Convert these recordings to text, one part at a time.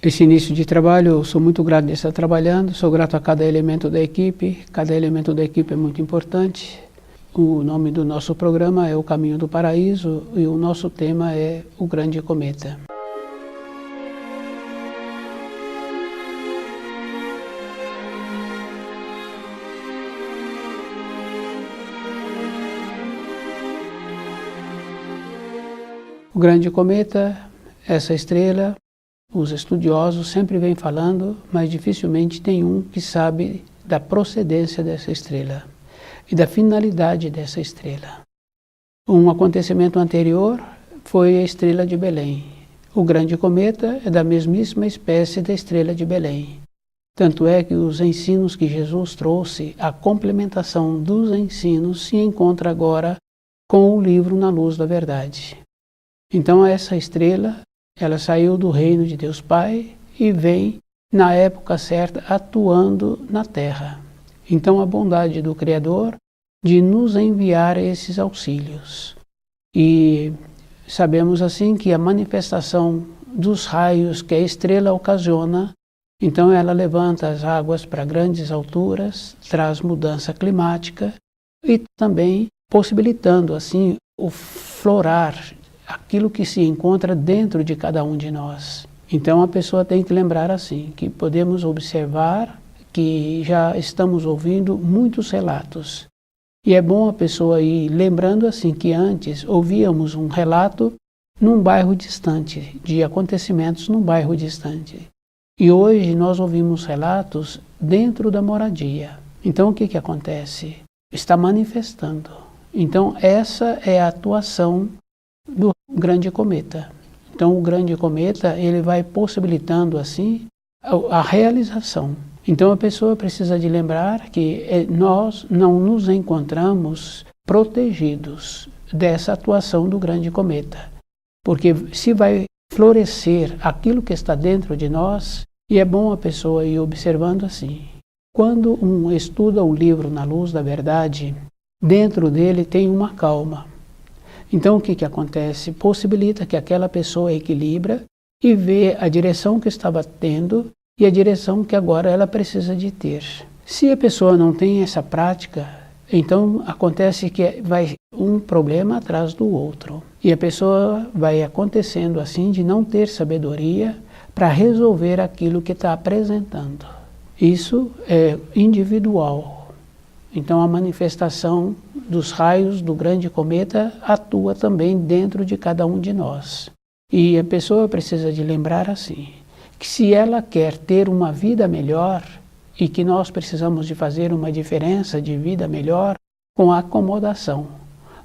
Esse início de trabalho, eu sou muito grato de estar trabalhando, sou grato a cada elemento da equipe é muito importante. O nome do nosso programa é O Caminho do Paraíso e o nosso tema é O Grande Cometa. O Grande Cometa, essa estrela, os estudiosos sempre vêm falando, mas dificilmente tem um que sabe da procedência dessa estrela e da finalidade dessa estrela. Um acontecimento anterior foi a estrela de Belém. O Grande Cometa é da mesmíssima espécie da estrela de Belém. Tanto é que os ensinos que Jesus trouxe, a complementação dos ensinos, se encontra agora com o livro Na Luz da Verdade. Então essa estrela, ela saiu do reino de Deus Pai e vem na época certa atuando na Terra. Então a bondade do Criador de nos enviar esses auxílios. E sabemos assim que a manifestação dos raios que a estrela ocasiona, então ela levanta as águas para grandes alturas, traz mudança climática e também possibilitando assim o florar aquilo que se encontra dentro de cada um de nós. Então a pessoa tem que lembrar assim, que podemos observar que já estamos ouvindo muitos relatos. E é bom a pessoa ir lembrando assim que antes ouvíamos um relato num bairro distante, de acontecimentos num bairro distante. E hoje nós ouvimos relatos dentro da moradia. Então o que acontece? Está manifestando. Então essa é a atuação do Grande Cometa. Então o Grande Cometa, ele vai possibilitando assim a realização. Então a pessoa precisa de lembrar que nós não nos encontramos protegidos dessa atuação do Grande Cometa. Porque se vai florescer aquilo que está dentro de nós, e é bom a pessoa ir observando assim. Quando um estuda o livro Na Luz da Verdade, dentro dele tem uma calma. Então o que acontece? Possibilita que aquela pessoa equilibra e vê a direção que estava tendo e a direção que agora ela precisa de ter. Se a pessoa não tem essa prática, então acontece que vai um problema atrás do outro. E a pessoa vai acontecendo assim de não ter sabedoria para resolver aquilo que está apresentando. Isso é individual. Então a manifestação dos raios do Grande Cometa atua também dentro de cada um de nós. E a pessoa precisa de lembrar assim, que se ela quer ter uma vida melhor e que nós precisamos de fazer uma diferença de vida melhor com acomodação.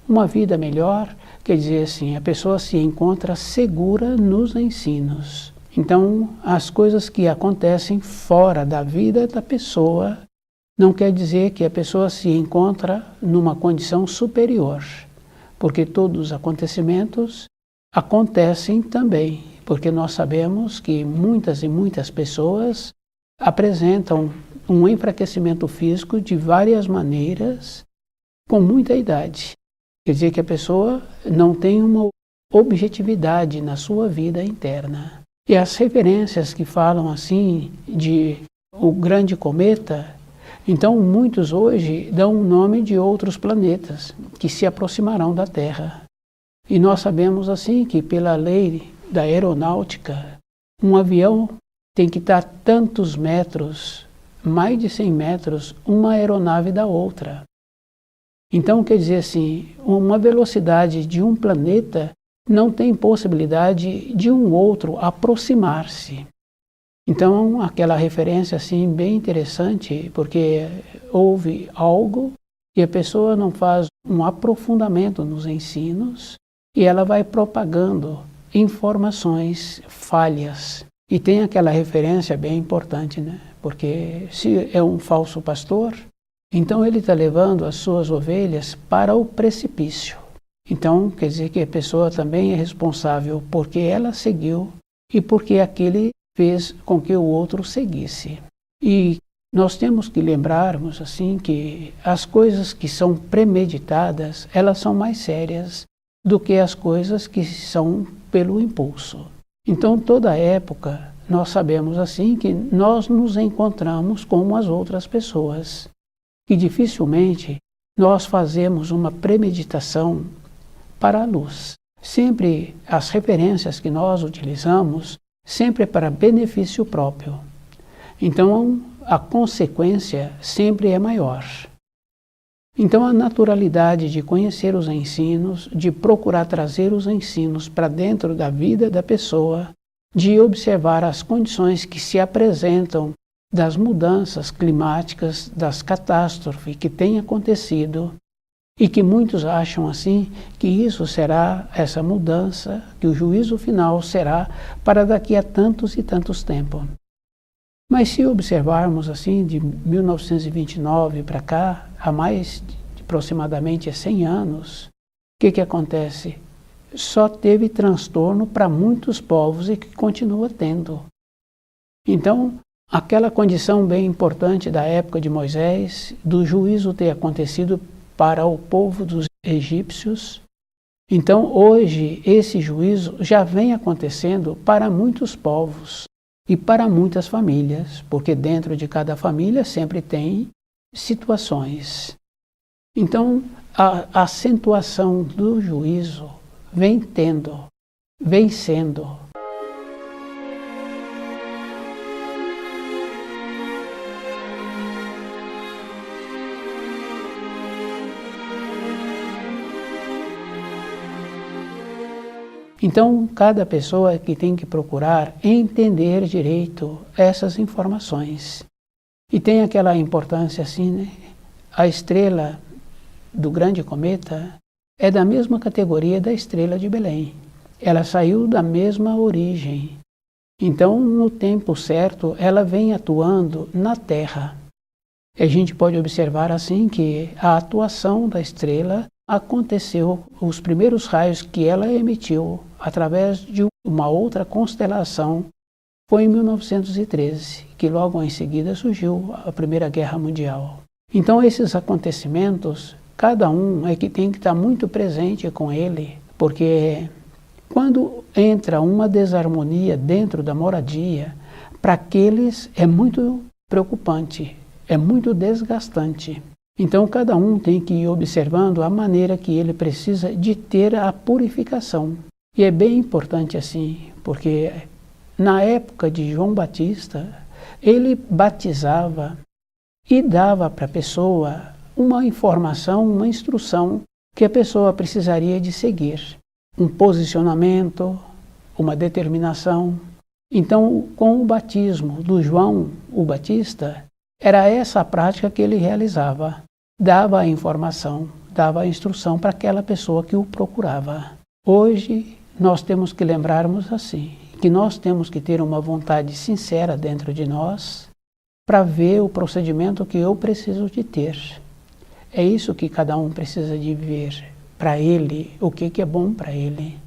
Uma vida melhor quer dizer assim, a pessoa se encontra segura nos ensinos. Então as coisas que acontecem fora da vida da pessoa não quer dizer que a pessoa se encontra numa condição superior, porque todos os acontecimentos acontecem também, porque nós sabemos que muitas e muitas pessoas apresentam um enfraquecimento físico de várias maneiras, com muita idade. Quer dizer que a pessoa não tem uma objetividade na sua vida interna. E as referências que falam assim de o Grande Cometa, então muitos hoje dão o nome de outros planetas que se aproximarão da Terra. E nós sabemos assim que pela lei da aeronáutica, um avião tem que estar tantos metros, mais de 100 metros, uma aeronave da outra. Então quer dizer assim, uma velocidade de um planeta não tem possibilidade de um outro aproximar-se. Então, aquela referência assim bem interessante, porque houve algo e a pessoa não faz um aprofundamento nos ensinos e ela vai propagando informações falhas. E tem aquela referência bem importante, né? Porque se é um falso pastor, então ele está levando as suas ovelhas para o precipício. Então, quer dizer que a pessoa também é responsável porque ela seguiu e porque aquele fez com que o outro seguisse. E nós temos que lembrarmos assim que as coisas que são premeditadas, elas são mais sérias do que as coisas que são pelo impulso. Então toda época nós sabemos assim que nós nos encontramos com as outras pessoas. E dificilmente nós fazemos uma premeditação para a luz. Sempre as referências que nós utilizamos, sempre é para benefício próprio. Então, a consequência sempre é maior. Então, a naturalidade de conhecer os ensinos, de procurar trazer os ensinos para dentro da vida da pessoa, de observar as condições que se apresentam das mudanças climáticas, das catástrofes que têm acontecido, e que muitos acham assim que isso será, essa mudança, que o juízo final será para daqui a tantos e tantos tempos. Mas se observarmos assim, de 1929 para cá, há mais de aproximadamente 100 anos, o que acontece? Só teve transtorno para muitos povos e que continua tendo. Então, aquela condição bem importante da época de Moisés, do juízo ter acontecido para o povo dos egípcios, então hoje esse juízo já vem acontecendo para muitos povos e para muitas famílias, porque dentro de cada família sempre tem situações. Então a acentuação do juízo vem sendo. Então, cada pessoa é que tem que procurar entender direito essas informações. E tem aquela importância assim, né? A estrela do grande cometa é da mesma categoria da estrela de Belém. Ela saiu da mesma origem. Então, no tempo certo, ela vem atuando na Terra. E a gente pode observar assim que a atuação da estrela aconteceu, os primeiros raios que ela emitiu através de uma outra constelação foi em 1913, que logo em seguida surgiu a Primeira Guerra Mundial. Então esses acontecimentos, cada um é que tem que estar muito presente com ele, porque quando entra uma desarmonia dentro da moradia, para aqueles é muito preocupante, é muito desgastante. Então cada um tem que ir observando a maneira que ele precisa de ter a purificação. E é bem importante assim, porque na época de João Batista, ele batizava e dava para a pessoa uma informação, uma instrução que a pessoa precisaria de seguir. Um posicionamento, uma determinação. Então, com o batismo do João o Batista, era essa a prática que ele realizava. Dava a informação, dava a instrução para aquela pessoa que o procurava. Hoje, nós temos que lembrarmos assim, que nós temos que ter uma vontade sincera dentro de nós para ver o procedimento que eu preciso de ter. É isso que cada um precisa de ver para ele, o que é bom para ele.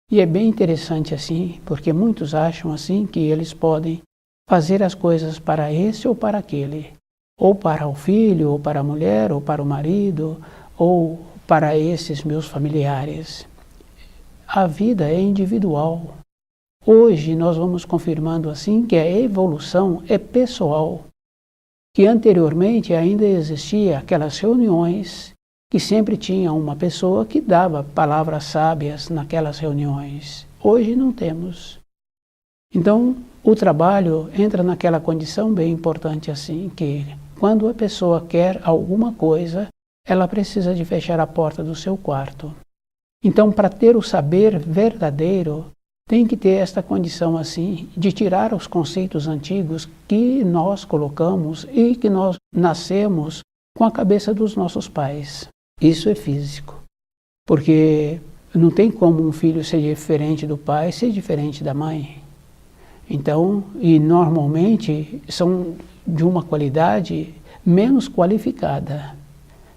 E é bem interessante assim, porque muitos acham assim que eles podem fazer as coisas para esse ou para aquele, ou para o filho, ou para a mulher, ou para o marido, ou para esses meus familiares. A vida é individual. Hoje nós vamos confirmando assim que a evolução é pessoal, que anteriormente ainda existia aquelas reuniões que sempre tinha uma pessoa que dava palavras sábias naquelas reuniões. Hoje não temos. Então, o trabalho entra naquela condição bem importante assim, que quando a pessoa quer alguma coisa, ela precisa de fechar a porta do seu quarto. Então, para ter o saber verdadeiro, tem que ter esta condição assim, de tirar os conceitos antigos que nós colocamos e que nós nascemos com a cabeça dos nossos pais. Isso é físico, porque não tem como um filho ser diferente do pai, ser diferente da mãe. Então, e normalmente são de uma qualidade menos qualificada.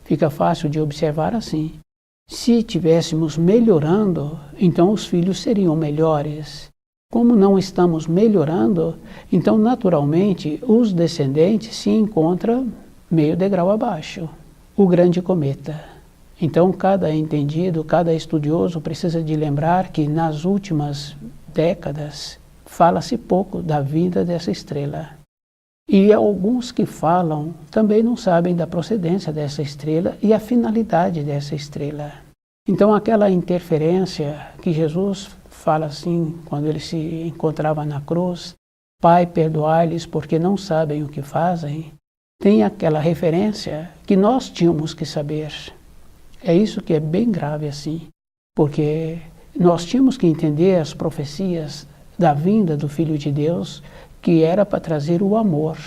Fica fácil de observar assim. Se estivéssemos melhorando, então os filhos seriam melhores. Como não estamos melhorando, então naturalmente os descendentes se encontram meio degrau abaixo. O grande cometa. Então cada entendido, cada estudioso precisa de lembrar que nas últimas décadas fala-se pouco da vinda dessa estrela. E alguns que falam também não sabem da procedência dessa estrela e a finalidade dessa estrela. Então aquela interferência que Jesus fala assim, quando ele se encontrava na cruz, Pai, perdoai-lhes porque não sabem o que fazem, tem aquela referência que nós tínhamos que saber. É isso que é bem grave assim, porque nós tínhamos que entender as profecias da vinda do Filho de Deus, que era para trazer o amor.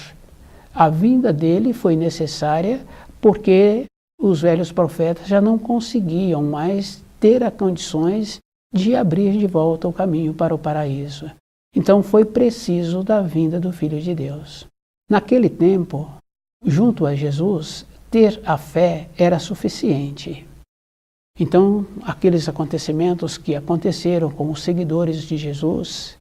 A vinda dele foi necessária porque os velhos profetas já não conseguiam mais ter as condições de abrir de volta o caminho para o paraíso. Então foi preciso da vinda do Filho de Deus. Naquele tempo, junto a Jesus, ter a fé era suficiente. Então, aqueles acontecimentos que aconteceram com os seguidores de Jesus,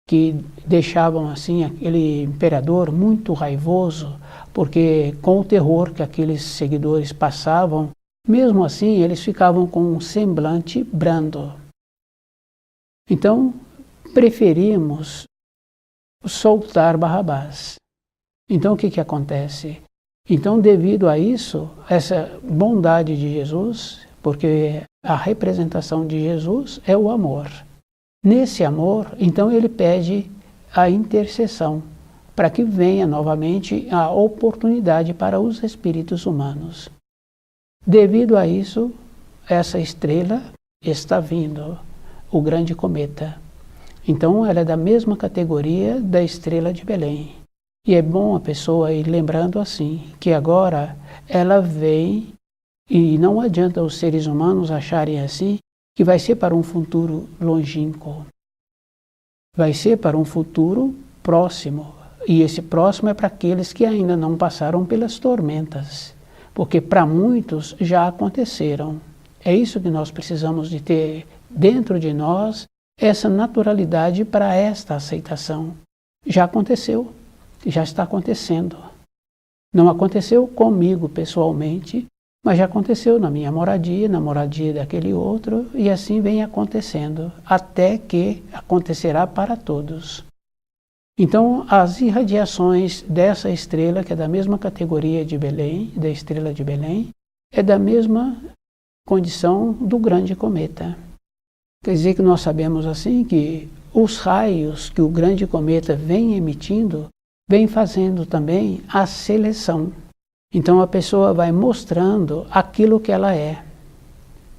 que deixavam assim aquele imperador muito raivoso, porque com o terror que aqueles seguidores passavam, mesmo assim eles ficavam com um semblante brando. Então, preferimos soltar Barrabás. Então, o que acontece? Então, devido a isso, essa bondade de Jesus, porque a representação de Jesus é o amor. Nesse amor, então ele pede a intercessão, para que venha novamente a oportunidade para os espíritos humanos. Devido a isso, essa estrela está vindo, o grande cometa. Então ela é da mesma categoria da estrela de Belém. E é bom a pessoa ir lembrando assim, que agora ela vem, e não adianta os seres humanos acharem assim, que vai ser para um futuro longínquo. Vai ser para um futuro próximo. E esse próximo é para aqueles que ainda não passaram pelas tormentas. Porque para muitos já aconteceram. É isso que nós precisamos de ter dentro de nós, essa naturalidade para esta aceitação. Já aconteceu, já está acontecendo. Não aconteceu comigo pessoalmente, mas já aconteceu na minha moradia, na moradia daquele outro, e assim vem acontecendo, até que acontecerá para todos. Então, as irradiações dessa estrela, que é da mesma categoria de Belém, da estrela de Belém, é da mesma condição do grande cometa. Quer dizer que nós sabemos assim que os raios que o grande cometa vem emitindo, vem fazendo também a seleção. Então a pessoa vai mostrando aquilo que ela é.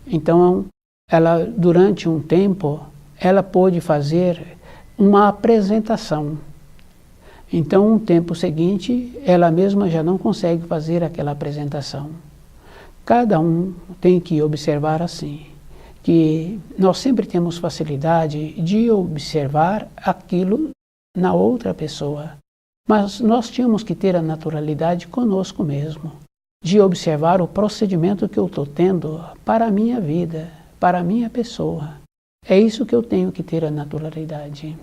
Então, ela durante um tempo, ela pôde fazer uma apresentação. Então, um tempo seguinte, ela mesma já não consegue fazer aquela apresentação. Cada um tem que observar assim, que nós sempre temos facilidade de observar aquilo na outra pessoa. Mas nós tínhamos que ter a naturalidade conosco mesmo, de observar o procedimento que eu estou tendo para a minha vida, para a minha pessoa. É isso que eu tenho que ter a naturalidade.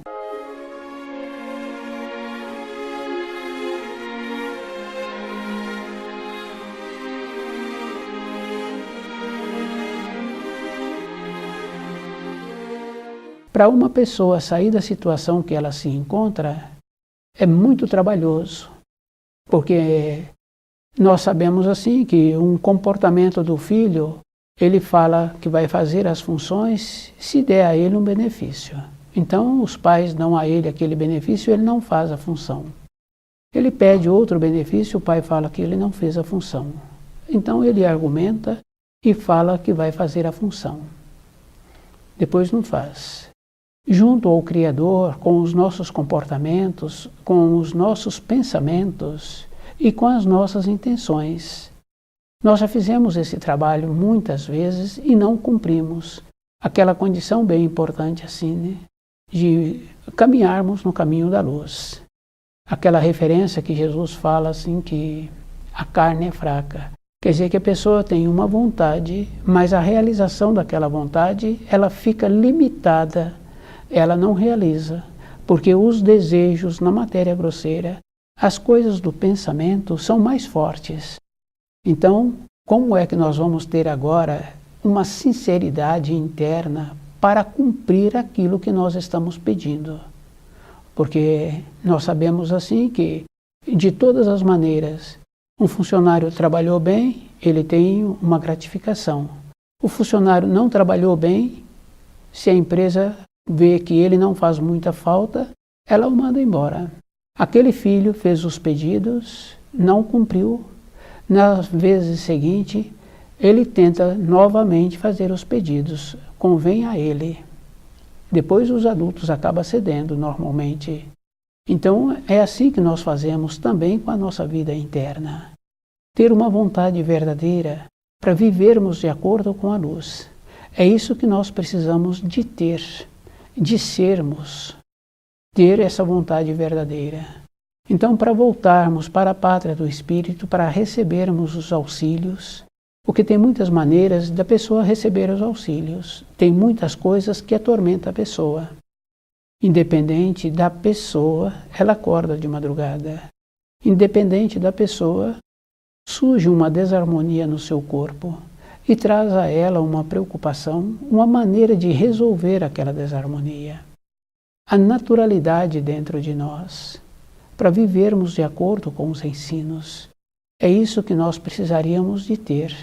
Para uma pessoa sair da situação que ela se encontra, é muito trabalhoso, porque nós sabemos assim que um comportamento do filho, ele fala que vai fazer as funções se der a ele um benefício. Então os pais dão a ele aquele benefício, ele não faz a função. Ele pede outro benefício, o pai fala que ele não fez a função. Então ele argumenta e fala que vai fazer a função. Depois não faz. Junto ao Criador, com os nossos comportamentos, com os nossos pensamentos e com as nossas intenções. Nós já fizemos esse trabalho muitas vezes e não cumprimos aquela condição bem importante assim, né? De caminharmos no caminho da luz. Aquela referência que Jesus fala assim que a carne é fraca. Quer dizer que a pessoa tem uma vontade, mas a realização daquela vontade, ela fica limitada. Ela não realiza, porque os desejos na matéria grosseira, as coisas do pensamento são mais fortes. Então, como é que nós vamos ter agora uma sinceridade interna para cumprir aquilo que nós estamos pedindo? porque nós sabemos assim que, de todas as maneiras, um funcionário trabalhou bem, ele tem uma gratificação. O funcionário não trabalhou bem, se a empresa vê que ele não faz muita falta, ela o manda embora. Aquele filho fez os pedidos, não cumpriu. Nas vezes seguintes, ele tenta novamente fazer os pedidos, convém a ele. Depois os adultos acabam cedendo normalmente. Então é assim que nós fazemos também com a nossa vida interna. Ter uma vontade verdadeira para vivermos de acordo com a luz. É isso que nós precisamos de ter, de sermos, ter essa vontade verdadeira. Então, para voltarmos para a pátria do Espírito, para recebermos os auxílios, porque tem muitas maneiras da pessoa receber os auxílios, tem muitas coisas que atormentam a pessoa. Independente da pessoa, ela acorda de madrugada. Independente da pessoa, surge uma desarmonia no seu corpo e traz a ela uma preocupação, uma maneira de resolver aquela desarmonia. A naturalidade dentro de nós, para vivermos de acordo com os ensinos. É isso que nós precisaríamos de ter,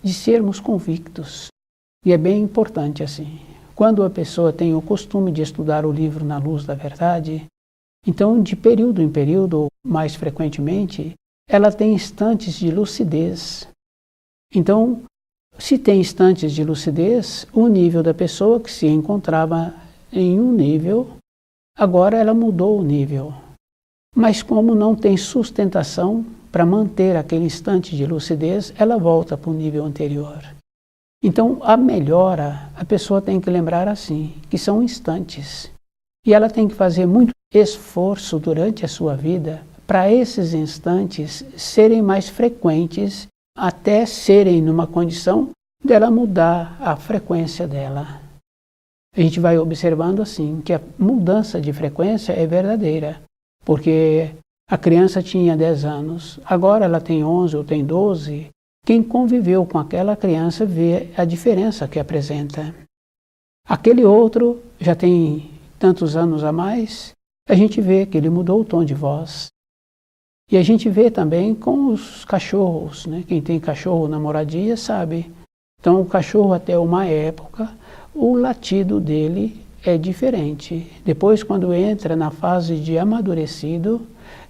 de sermos convictos. E é bem importante assim. Quando a pessoa tem o costume de estudar o livro na luz da verdade, então de período em período, mais frequentemente, ela tem instantes de lucidez. Então, se tem instantes de lucidez, o nível da pessoa que se encontrava em um nível, agora ela mudou o nível. Mas como não tem sustentação para manter aquele instante de lucidez, ela volta para o nível anterior. Então, a melhora, a pessoa tem que lembrar assim, que são instantes. E ela tem que fazer muito esforço durante a sua vida para esses instantes serem mais frequentes, até serem numa condição dela mudar a frequência dela. A gente vai observando assim, que a mudança de frequência é verdadeira, porque a criança tinha 10 anos, agora ela tem 11 ou tem 12, quem conviveu com aquela criança vê a diferença que apresenta. Aquele outro já tem tantos anos a mais, a gente vê que ele mudou o tom de voz. E a gente vê também com os cachorros, né? Quem tem cachorro na moradia sabe. Então o cachorro até uma época, o latido dele é diferente. Depois, quando entra na fase de amadurecido,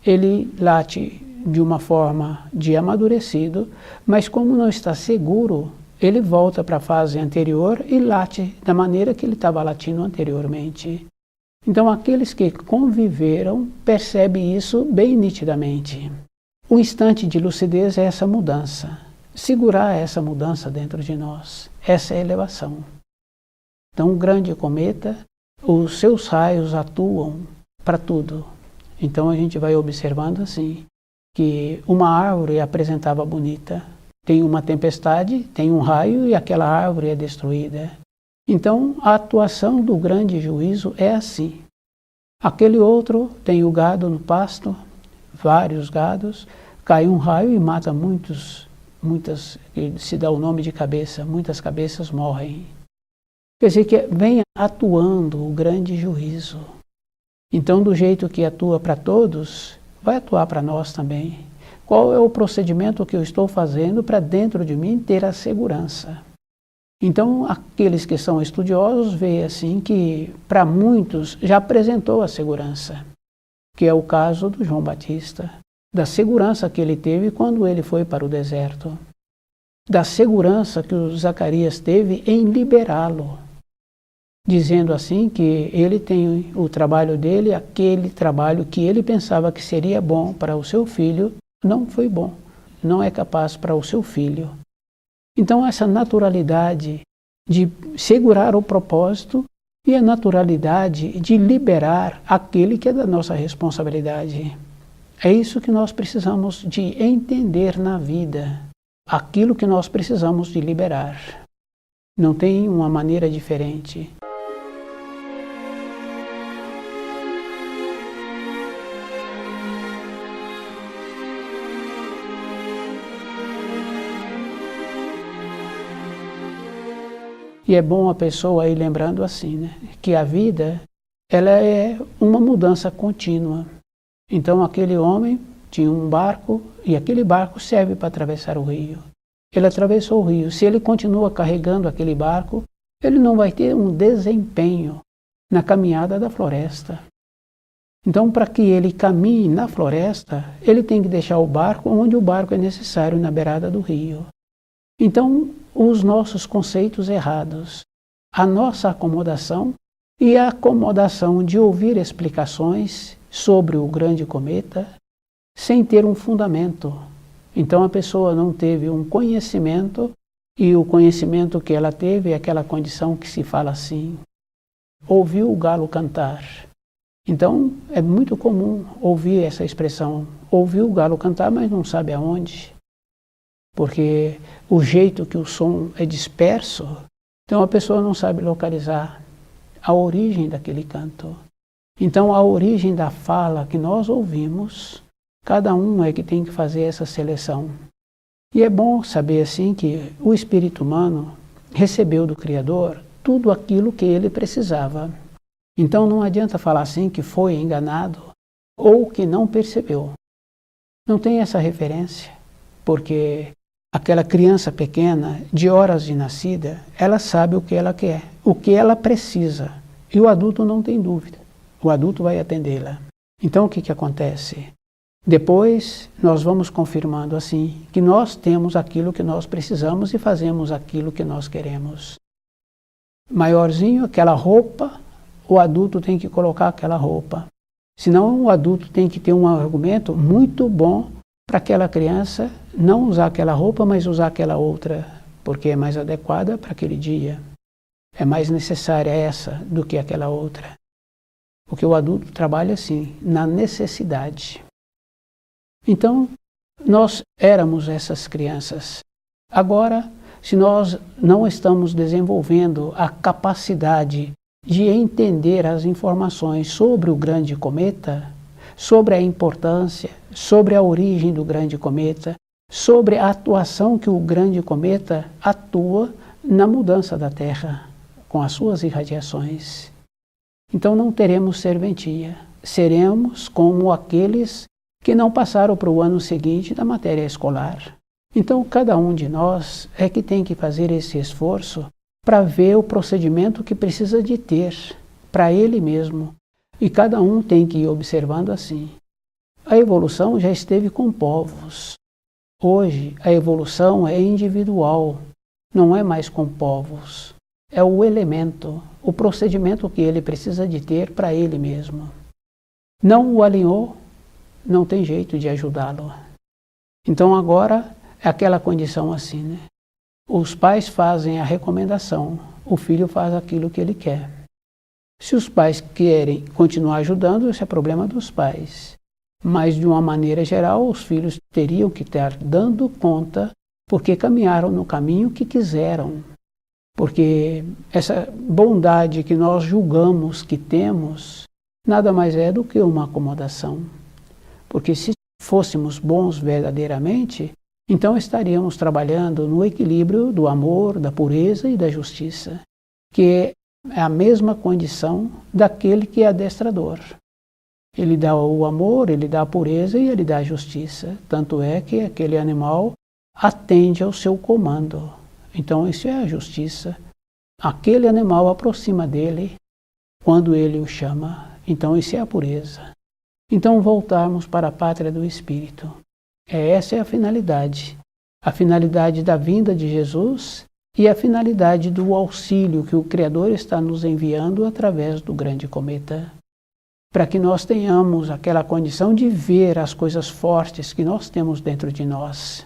ele late de uma forma de amadurecido, mas como não está seguro, ele volta para a fase anterior e late da maneira que ele estava latindo anteriormente. Então aqueles que conviveram percebem isso bem nitidamente. O instante de lucidez é essa mudança. Segurar essa mudança dentro de nós, essa é a elevação. Então um grande cometa, os seus raios atuam para tudo. Então a gente vai observando assim, que uma árvore apresentava bonita, tem uma tempestade, tem um raio e aquela árvore é destruída. Então a atuação do grande juízo é assim. Aquele outro tem o gado no pasto, vários gados, cai um raio e mata muitas, se dá o nome de cabeça, muitas cabeças morrem. Quer dizer que vem atuando o grande juízo. Então, do jeito que atua para todos, vai atuar para nós também. Qual é o procedimento que eu estou fazendo para dentro de mim ter a segurança? Então, aqueles que são estudiosos veem assim que, para muitos, já apresentou a segurança, que é o caso do João Batista, da segurança que ele teve quando ele foi para o deserto, da segurança que o Zacarias teve em liberá-lo, dizendo assim que ele tem o trabalho dele, aquele trabalho que ele pensava que seria bom para o seu filho, não foi bom, não é capaz para o seu filho. Então essa naturalidade de segurar o propósito e a naturalidade de liberar aquele que é da nossa responsabilidade. É isso que nós precisamos de entender na vida, aquilo que nós precisamos de liberar. Não tem uma maneira diferente. E é bom a pessoa ir lembrando assim, né? Que a vida ela é uma mudança contínua. Então aquele homem tinha um barco e aquele barco serve para atravessar o rio. Ele atravessou o rio. Se ele continua carregando aquele barco, ele não vai ter um desempenho na caminhada da floresta. Então, para que ele caminhe na floresta, ele tem que deixar o barco onde o barco é necessário, na beirada do rio. Então, os nossos conceitos errados, a nossa acomodação e a acomodação de ouvir explicações sobre o grande cometa sem ter um fundamento. Então a pessoa não teve um conhecimento, e o conhecimento que ela teve é aquela condição que se fala assim: ouviu o galo cantar. Então é muito comum ouvir essa expressão, ouviu o galo cantar, mas não sabe aonde. Porque o jeito que o som é disperso, então a pessoa não sabe localizar a origem daquele canto. Então a origem da fala que nós ouvimos, cada um é que tem que fazer essa seleção. E é bom saber assim que o espírito humano recebeu do Criador tudo aquilo que ele precisava. Então não adianta falar assim que foi enganado ou que não percebeu. Não tem essa referência, porque aquela criança pequena, de horas de nascida, ela sabe o que ela quer, o que ela precisa. E o adulto não tem dúvida. O adulto vai atendê-la. Então o que acontece? Depois nós vamos confirmando assim que nós temos aquilo que nós precisamos e fazemos aquilo que nós queremos. Maiorzinho, aquela roupa, o adulto tem que colocar aquela roupa. Senão o adulto tem que ter um argumento muito bom para aquela criança não usar aquela roupa, mas usar aquela outra, porque é mais adequada para aquele dia. É mais necessária essa do que aquela outra. Porque o adulto trabalha assim, na necessidade. Então, nós éramos essas crianças. Agora, se nós não estamos desenvolvendo a capacidade de entender as informações sobre o grande cometa, sobre a importância, sobre a origem do grande cometa, sobre a atuação que o grande cometa atua na mudança da Terra, com as suas irradiações. Então não teremos serventia, seremos como aqueles que não passaram para o ano seguinte da matéria escolar. Então cada um de nós é que tem que fazer esse esforço para ver o procedimento que precisa de ter para ele mesmo. E cada um tem que ir observando assim. A evolução já esteve com povos. Hoje a evolução é individual, não é mais com povos. É o elemento, o procedimento que ele precisa de ter para ele mesmo. Não o alinhou, não tem jeito de ajudá-lo. Então agora é aquela condição assim, né? Os pais fazem a recomendação, o filho faz aquilo que ele quer. Se os pais querem continuar ajudando, esse é problema dos pais. Mas de uma maneira geral, os filhos teriam que estar dando conta porque caminharam no caminho que quiseram. Porque essa bondade que nós julgamos que temos, nada mais é do que uma acomodação. Porque se fôssemos bons verdadeiramente, então estaríamos trabalhando no equilíbrio do amor, da pureza e da justiça, que é a mesma condição daquele que é adestrador. Ele dá o amor, ele dá a pureza e ele dá a justiça. Tanto é que aquele animal atende ao seu comando. Então isso é a justiça. Aquele animal aproxima dele quando ele o chama. Então isso é a pureza. Então voltarmos para a pátria do Espírito. Essa é a finalidade da vinda de Jesus e a finalidade do auxílio que o Criador está nos enviando através do grande cometa, para que nós tenhamos aquela condição de ver as coisas fortes que nós temos dentro de nós.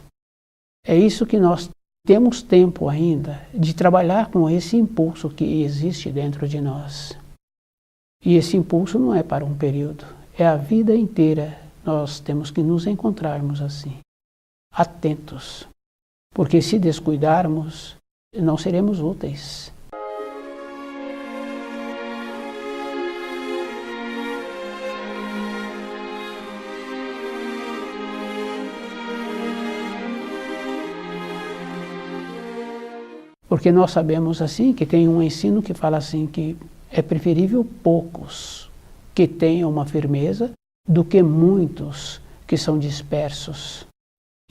É isso que nós temos tempo ainda de trabalhar com esse impulso que existe dentro de nós. E esse impulso não é para um período, é a vida inteira. Nós temos que nos encontrarmos assim, atentos, porque se descuidarmos, não seremos úteis. Porque nós sabemos assim que tem um ensino que fala assim que É preferível poucos que tenham uma firmeza do que muitos que são dispersos.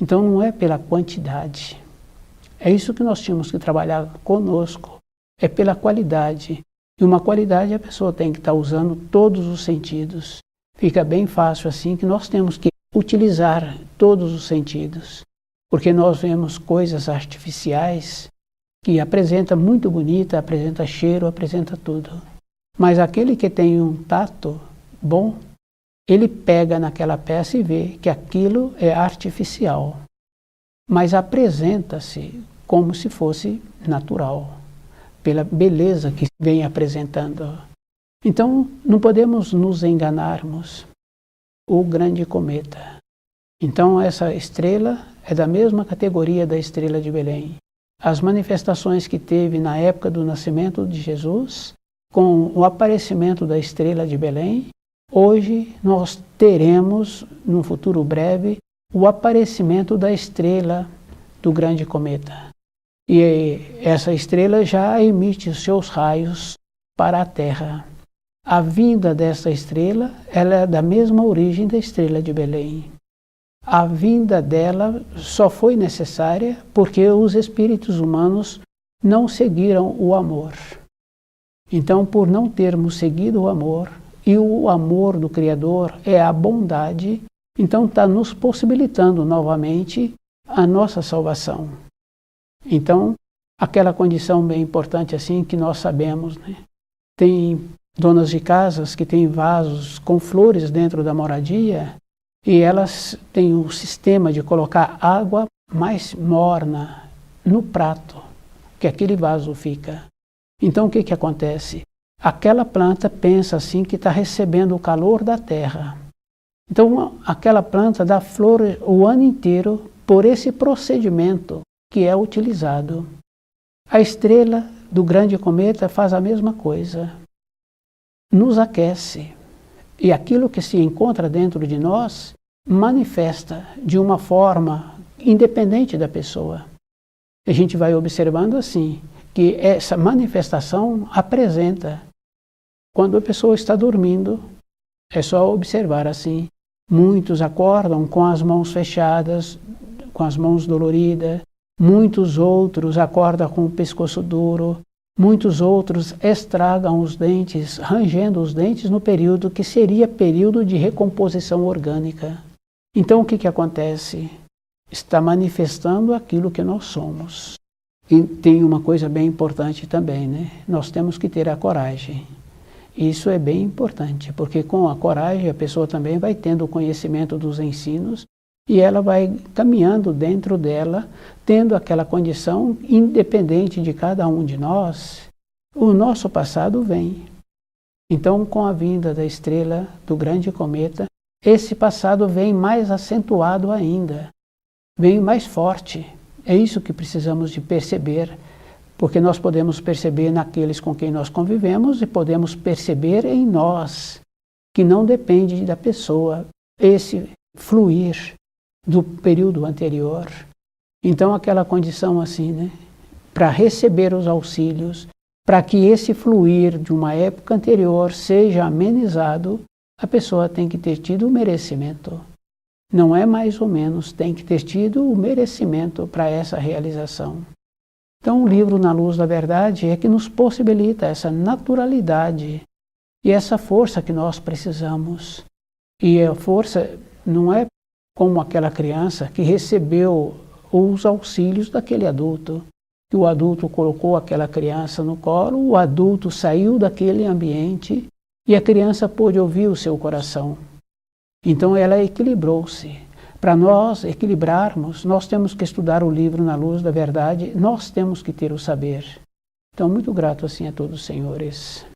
Então não é pela quantidade. É isso que nós tínhamos que trabalhar conosco. É pela qualidade. E uma qualidade a pessoa tem que estar usando todos os sentidos. Fica bem fácil assim que nós temos que utilizar todos os sentidos. Porque nós vemos coisas artificiais que apresenta muito bonita, apresenta cheiro, apresenta tudo. Mas aquele que tem um tato bom, ele pega naquela peça e vê que aquilo é artificial. Mas apresenta-se como se fosse natural, pela beleza que vem apresentando. Então, não podemos nos enganarmos. O grande cometa. Então, essa estrela é da mesma categoria da estrela de Belém. As manifestações que teve na época do nascimento de Jesus, com o aparecimento da estrela de Belém, hoje nós teremos, num futuro breve, o aparecimento da estrela do grande cometa. E essa estrela já emite os seus raios para a Terra. A vinda dessa estrela, ela é da mesma origem da estrela de Belém. A vinda dela só foi necessária porque os espíritos humanos não seguiram o amor. Então, por não termos seguido o amor, e o amor do Criador é a bondade, então está nos possibilitando novamente a nossa salvação. Então, aquela condição bem importante assim que nós sabemos, né? Tem donas de casas que têm vasos com flores dentro da moradia, e elas têm um sistema de colocar água mais morna no prato, que aquele vaso fica. Então o que acontece? Aquela planta pensa assim que está recebendo o calor da terra. Então aquela planta dá flor o ano inteiro por esse procedimento que é utilizado. A estrela do grande cometa faz a mesma coisa. Nos aquece. E aquilo que se encontra dentro de nós manifesta de uma forma independente da pessoa. A gente vai observando assim, que essa manifestação apresenta. Quando a pessoa está dormindo, é só observar assim. Muitos acordam com as mãos fechadas, com as mãos doloridas. Muitos outros acordam com o pescoço duro. Muitos outros estragam os dentes, rangendo os dentes no período que seria período de recomposição orgânica. Então o que acontece? Está manifestando aquilo que nós somos. E tem uma coisa bem importante também, né? Nós temos que ter a coragem. Isso é bem importante, porque com a coragem a pessoa também vai tendo o conhecimento dos ensinos e ela vai caminhando dentro dela, tendo aquela condição independente de cada um de nós. O nosso passado vem. Então, com a vinda da estrela do grande cometa, esse passado vem mais acentuado ainda, vem mais forte. É isso que precisamos de perceber, porque nós podemos perceber naqueles com quem nós convivemos e podemos perceber em nós, que não depende da pessoa, esse fluir do período anterior. Então aquela condição assim, né? Para receber os auxílios, para que esse fluir de uma época anterior seja amenizado, a pessoa tem que ter tido o merecimento. Não é mais ou menos, tem que ter tido o merecimento para essa realização. Então o livro Na Luz da Verdade é que nos possibilita essa naturalidade e essa força que nós precisamos. E a força não é como aquela criança que recebeu os auxílios daquele adulto, que o adulto colocou aquela criança no colo, o adulto saiu daquele ambiente e a criança pôde ouvir o seu coração. Então ela equilibrou-se. Para nós equilibrarmos, nós temos que estudar o livro Na Luz da Verdade, nós temos que ter o saber. Então, muito grato assim a todos os senhores.